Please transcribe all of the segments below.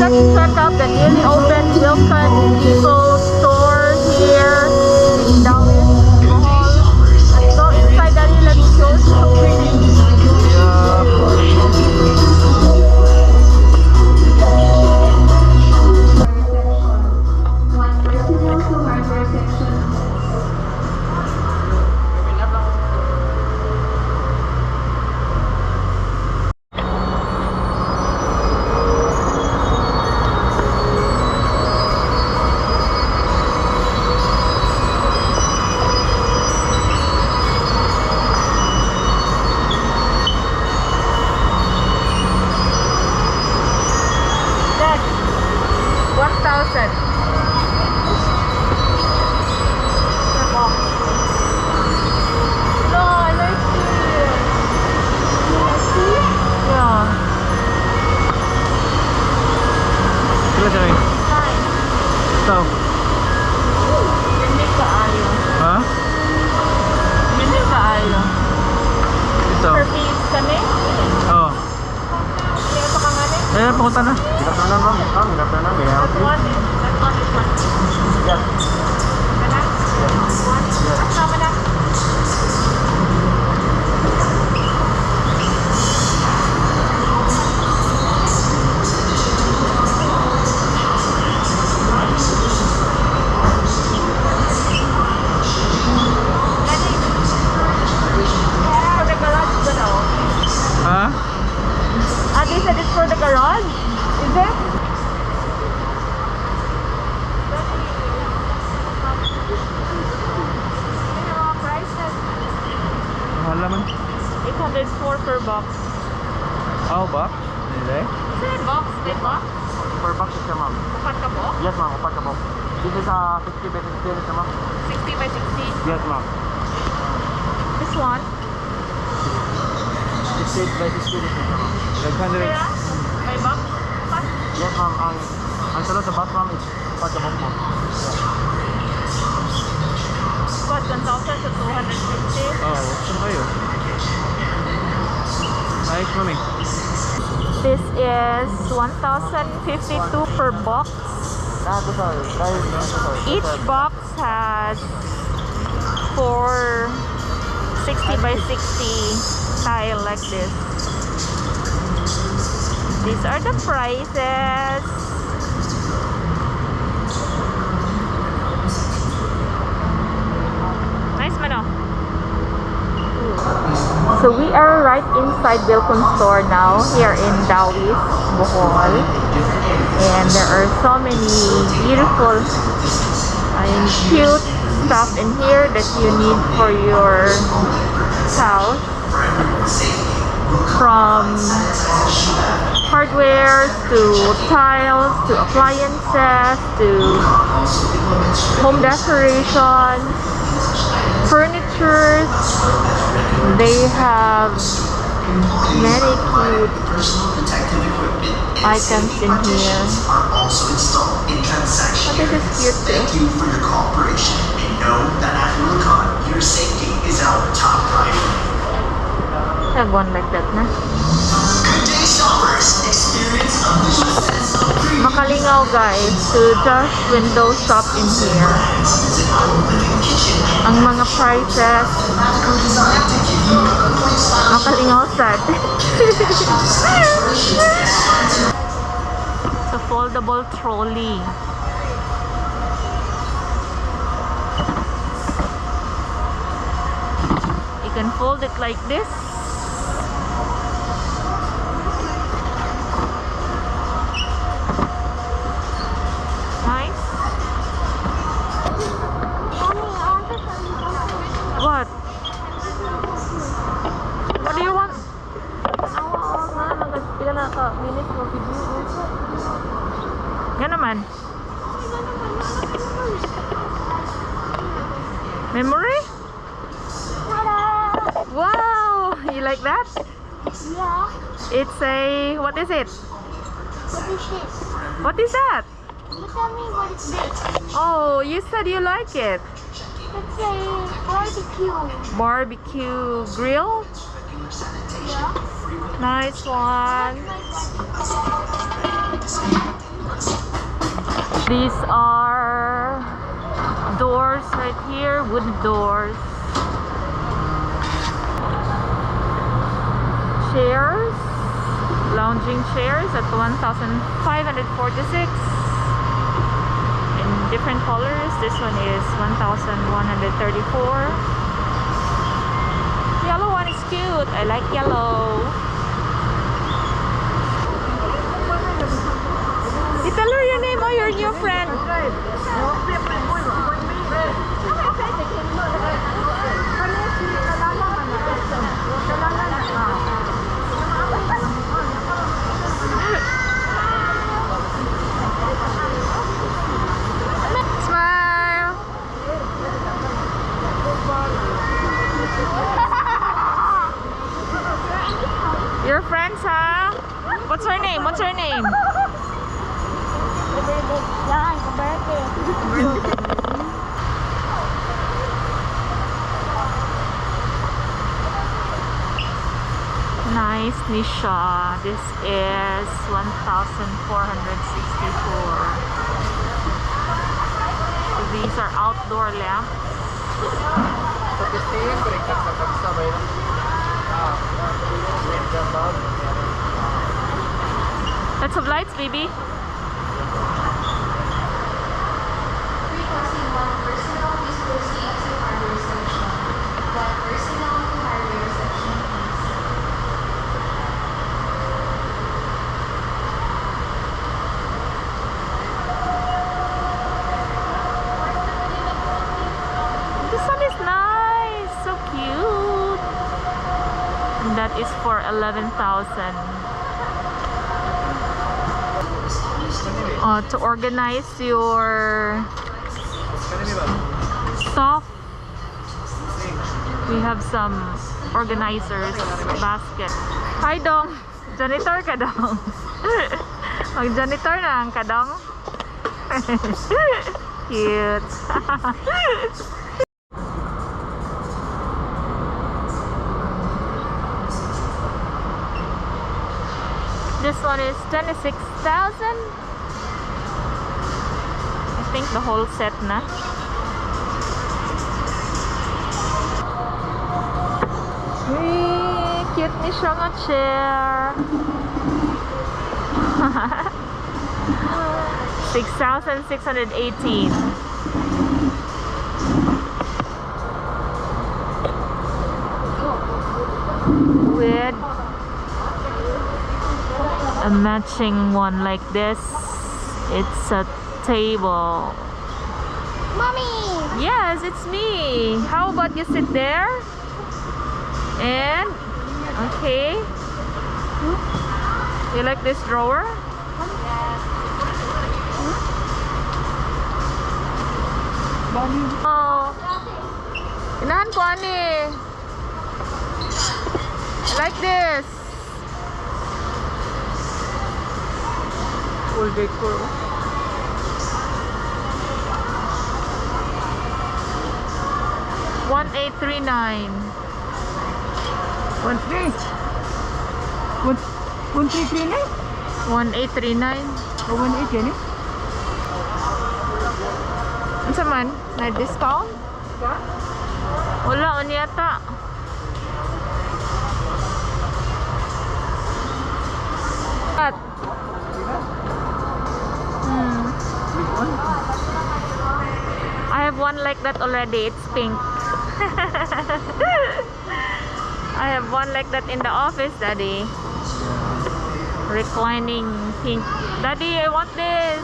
let's check out the newly opened Wilcon Depot store here in Dawit, Bohol. Let's go inside, Daddy. Let's go shopping. Punta na. They said it's for the garage. Is it? Mahal naman. 804 per box. Oh, box? Hindi. Is it box? Big box? Per box siya, ma'am. Upat ka po? Yes, ma'am. Upat ka po. This is 60 by 60 siya, ma'am. 60 by 60? Yes, ma'am. This one? 60 by 60 siya, ma'am. 500. Kaya? By box? Upat? Yes, ma'am. Ang salo sa box, ma'am, is upat ka box mo. What? 1,000 to 250? Oh, saan kayo? Ayos, mami. This is 1,052 per box. Each box has 4 60 by 60 tile like this. These are the prices. Nice man, oh. So we are right inside Wilcon store now, here in Dawit, Bohol, and there are so many beautiful and cute stuff in here that you need for your house, from hardware to tiles to appliances to home decoration, furniture. They have many cute items in here. Oh, this is cute too. Thank you for your cooperation and know that at Wilcon, your safety is our top priority. I have one like that na. Good day, shoppers. Experience a visual sense of freedom. Makalingaw guys to just window shop in here. Ang mga prices makalingaw sad. So foldable trolley. You can fold it like this. What? What do you want? Yan naman. Memory? Wow! You like that? Yeah. It's a... What is it? What is this? What is that? You tell me what is this? Oh, you said you like it. It's a barbecue. Barbecue grill? Yeah. Nice one. These are doors right here, wooden doors. Chairs, lounging chairs at 1,546 in different colors. This one is 1,134. Yellow one is cute. I like yellow. You tell her your name or your new friend. Smile. Your friends, huh? What's her name? What's her name? Nice Nisha. This is 1,464. These are outdoor lamps. Lots of lights, baby. This one is nice, so cute. And that is for 11,000. To organize your stuff, we have some organizers basket. Hi Dong, janitor ka Dong. Mag-janitor na ang ka Dong. Cute. This one is 26,000. I think the whole set na. Hey, cute ni siya nga chair. 6,618. With a matching one like this. It's a table. Mommy! Yes, it's me. How about you sit there? And okay. You like this drawer? Oh. Inahan ko ani. I like this. Full decor. $1,839. 1,339? 1,839. O 1,8 yan eh? Ano sa man? Na-discount? Wala, ano yata? At? I have one like that already. It's pink. I have one like that in the office, Daddy. Reclining pink. Daddy, I want this.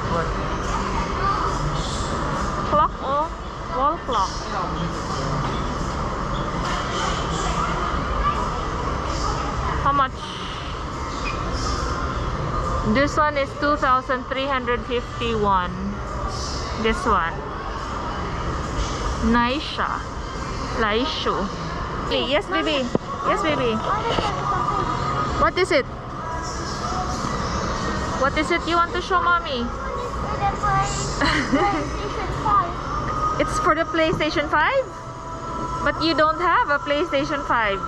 What? Clock, oh. Wall clock. How much? This one is 2,351. This one. Naisha. Laishu. Yes, baby. Yes, baby. What is it? What is it you want to show mommy? It's for the PlayStation 5? But you don't have a PlayStation 5.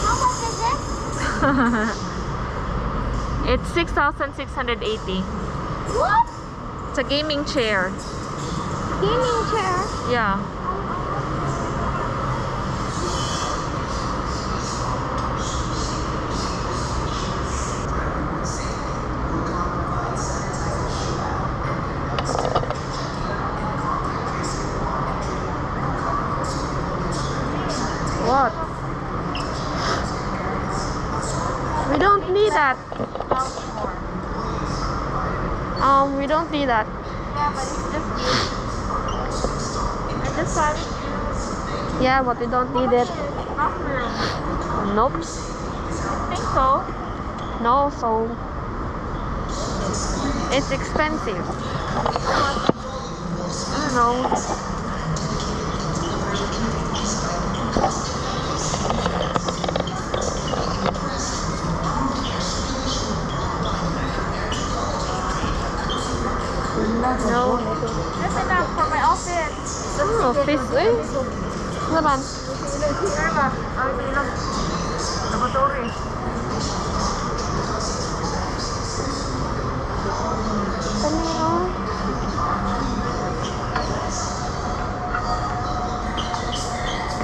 How much is it? It's 6,680. What? It's a gaming chair. Gaming chair. Yeah. What? We don't need that. We don't need that. Yeah, but it's just you. I just saw it. Yeah, but we don't need it. Bathroom. Nope. I think so. No, so it's expensive. I don't know. No. That's enough for my outfit. Oh, fish. Eh? Naman. Here ba? Ay, hindi lang. Laboratory.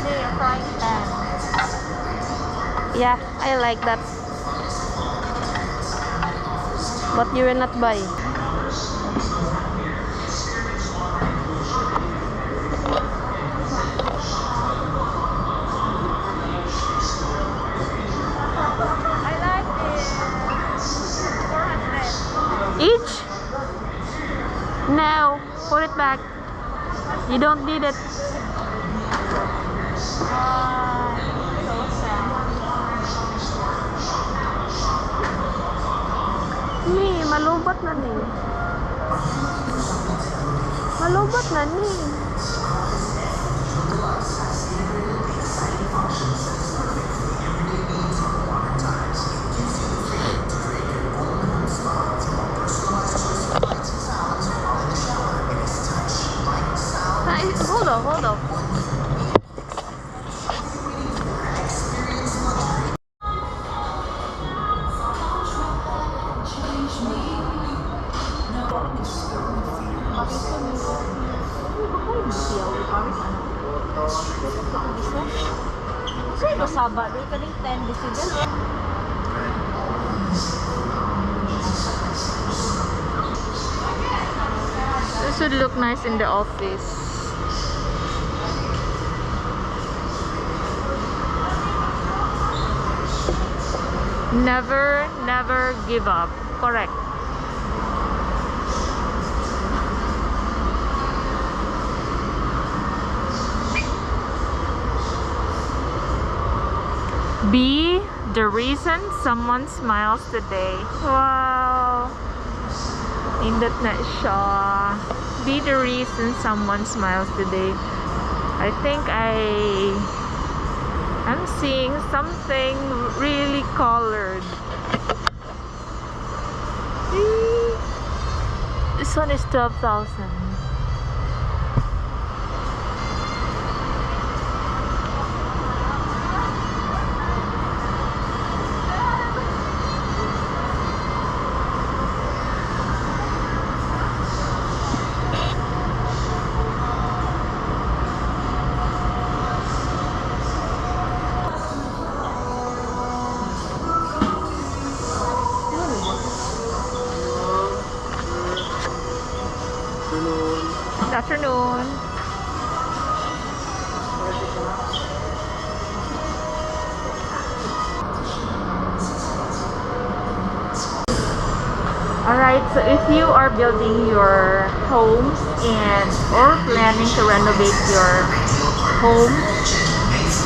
Hey, a frying pan. Yeah, I like that. But you will not buy. I like this. 400. Each? No, put it back. You don't need it. So sad. Ni, malubat na ni. Malubat na ni. Hold on, hold on. Sino saba? Doon ka rin 10 decibel. This would look nice in the office. Never, never give up. Correct. Be the reason someone smiles today. Wow. Indot na siya. Be the reason someone smiles today. I think I'm seeing something really colored. This one is 12,000. Good afternoon. Alright, so if you are building your homes or planning to renovate your home,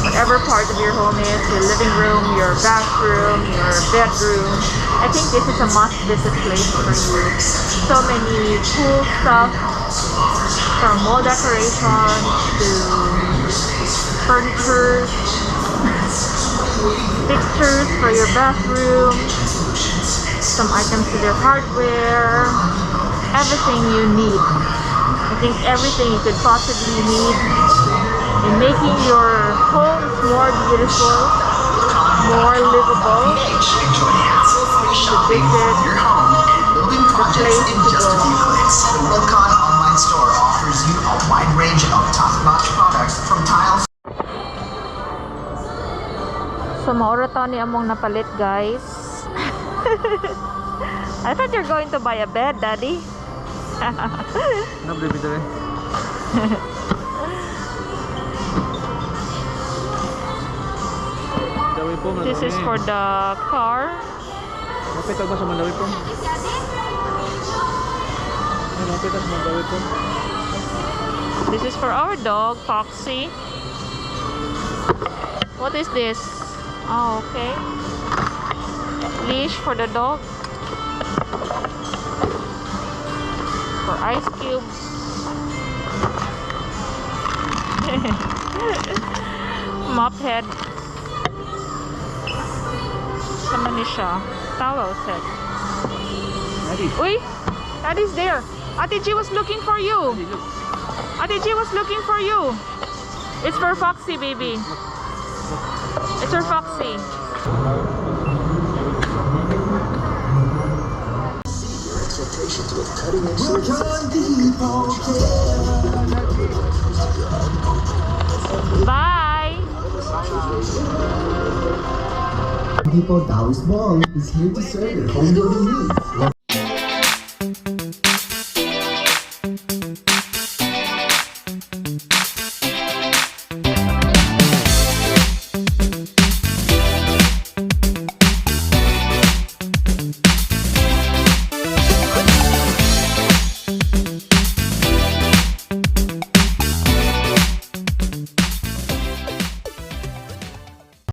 whatever part of your home is, your living room, your bathroom, your bedroom, I think this is a must visit place for you. So many cool stuff, from wall decoration to furniture, fixtures for your bathroom, some items to their hardware, everything you need. I think everything you could possibly need in making your homes more beautiful, more livable, grocery shopping, visit your home, and building projects place in to just a go. few clicks. The Wilcon online store offers you a wide range of top-notch products from tiles. So maura to ni among napalit, guys. I thought you're going to buy a bed, Daddy. No, baby, dali. Dawi po, This is for the car. Mapitag ba sa Mandawi po? Ay, mapitag sa Mandawi po. This is for our dog, Foxy. What is this? Oh, okay. Leash for the dog. For ice cubes. Mop head. Sama ni siya. Towel set. Daddy, Uy! Daddy's there. Ate G was looking for you. Daddy, look. Ate G was looking for you. It's for Foxy, baby. It's for Foxy. Bye. Depot Taoist Mall is here to serve your home building needs.